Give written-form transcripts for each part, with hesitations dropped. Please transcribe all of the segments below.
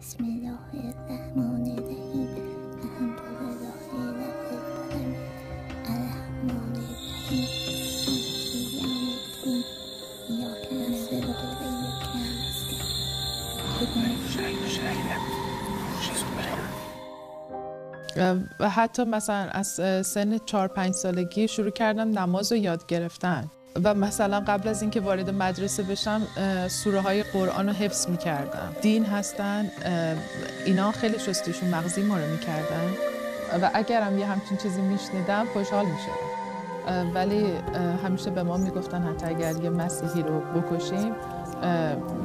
بسم الله الرحمن الرحیم الحمدلله رب العالمین الرحمن الرحیم مالک یوم الدین ایاک نعبد و ایاک نستعین. و حتی مثلا از سن 4-5 سالگی شروع کردم نماز رو یاد گرفتن و مثلا قبل از اینکه وارد مدرسه بشم سوره های قرآن رو حفظ می‌کردم. دین هستن، اینا خیلی شستشون مغزی ما رو می‌کردن و اگرم یه همچین چیزی میشنیدم خوشحال می‌شدم. ولی همیشه به ما میگفتن حتی اگر یه مسیحی رو بکشیم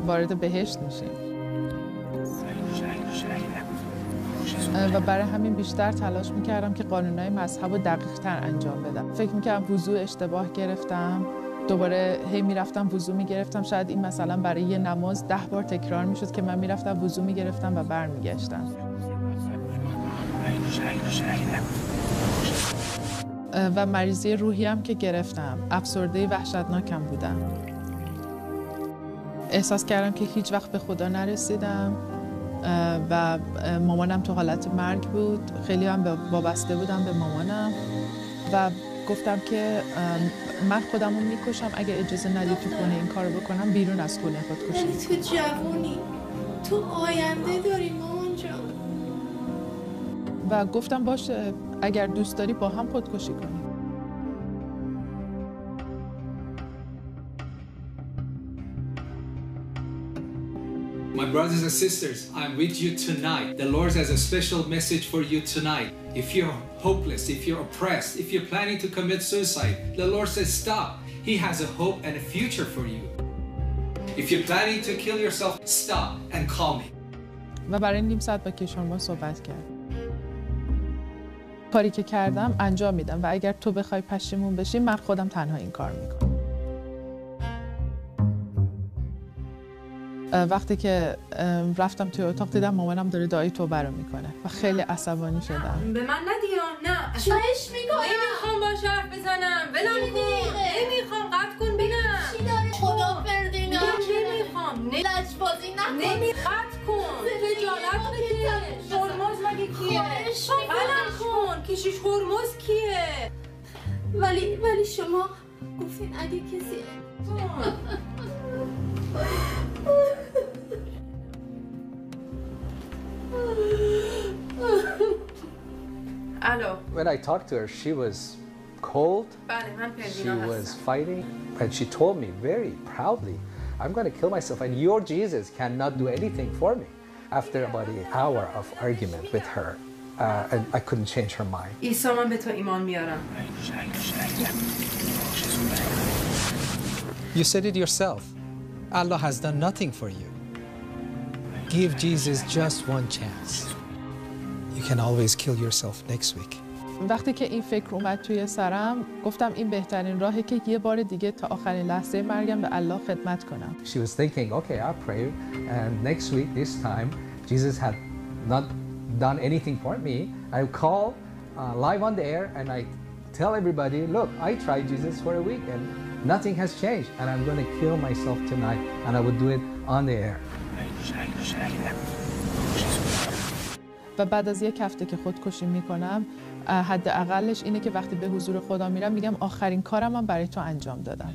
وارد بهشت میشیم. و برای همین بیشتر تلاش میکردم که قانونهای مذهب رو دقیق‌تر انجام بدم. فکر میکردم وضوء اشتباه گرفتم، دوباره هی میرفتم وضوء میگرفتم. شاید این مثلا برای یه نماز 10 بار تکرار میشد که من میرفتم وضوء میگرفتم و برمیگشتم. و مریضی روحی هم که گرفتم، افسرده وحشتناکم بودم. احساس کردم که هیچ وقت به خدا نرسیدم و مامانم تو حالت مرگ بود. خیلی هم وابسته بودم به مامانم و گفتم که من خودم رو میکشم اگه اجازه ندی تو خونه این کار رو بکنم، بیرون از خونه خودکشی. ولی تو جوونی، تو آینده داری مامان جان. و گفتم باشه اگر دوست داری با هم خودکشی کنیم. My brothers and sisters, I'm with you tonight. The Lord has a special message for you tonight. If you're hopeless, if you're oppressed, if you're planning to commit suicide, the Lord says stop. He has a hope and a future for you. If you're planning to kill yourself, stop and call me. و برای نیم ساعت با کشورما صحبت کرد. کاری که کردم انجام میدم و اگر تو بخوای پشیمون بشی من خودم تنها این کار میکنم. وقتی که رفتم توی اتاق دیدم مامانم داره دعای توبه رو میکنه و خیلی عصبانی شدم. به من ندیا، نه چایش میکنم. نمیخوام باش حرف بزنم، ولم کن. نمیخوام، قطع کن بینم. چی داره خدا فردینا؟ نمیخوام. لجبازی نکن. قطع کن. خجالت بده. هرمز مگه کیه؟ ولم کن. کشیش هرمز کیه؟ ولی شما گفتین اگه کسی الو. When I talked to her, she was cold. بله من She پروینا was هستم. fighting, and she told me very proudly, "I'm going to kill myself, and your Jesus cannot do anything for me." After about an hour of argument with her, and I couldn't change her mind. عیسی من به تو ایمان میارم. You said it yourself. Allah has done nothing for you. Give Jesus just one chance. You can always kill yourself next week. وقتی که این فکر اومد توی سرم گفتم این بهترین راهه که یه بار دیگه تا آخرین لحظه مرگم به الله خدمت کنم. She was thinking, okay, I'll pray, and next week, this time, Jesus had not done anything for me. I call live on the air, and I tell everybody, look, I tried Jesus for a week, and nothing has changed, and I'm going to kill myself tonight, and I would do it on the air. و بعد از یک هفته که خودکشی میکنم حداقلش اینه که وقتی به حضور خدا میرم میگم آخرین کارم من برای تو انجام دادم.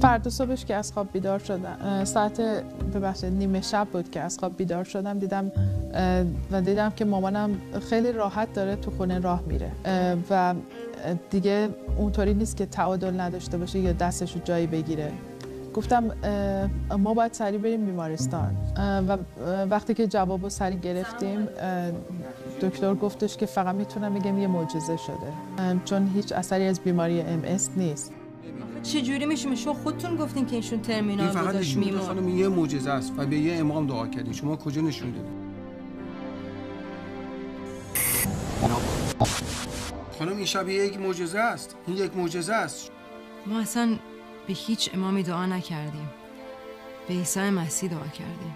فردا صبحش که از خواب بیدار شدم، ساعت نیمه شب بود که از خواب بیدار شدم، دیدم که مامانم خیلی راحت داره تو خونه راه میره و دیگه اونطوری نیست که تعادل نداشته باشه یا دستش رو جایی بگیره. گفتم ما باید سریع بریم بیمارستان و وقتی که جواب رو سریع گرفتیم دکتر گفتش که فقط میتونم بگم یه معجزه شده چون هیچ اثری از بیماری MS نیست. چجوری میشه؟ شما خودتون گفتین که ایشون ترمینال بود. این فقط نشون میده خانم یه معجزه است و به یه امام دعا کردین. شما کجا نشون دادین؟ خانم این شب یک معجزه است. این یک معجزه است. ما اصلا به هیچ امامی دعا نکردیم. به عیسی مسیح دعا کردیم.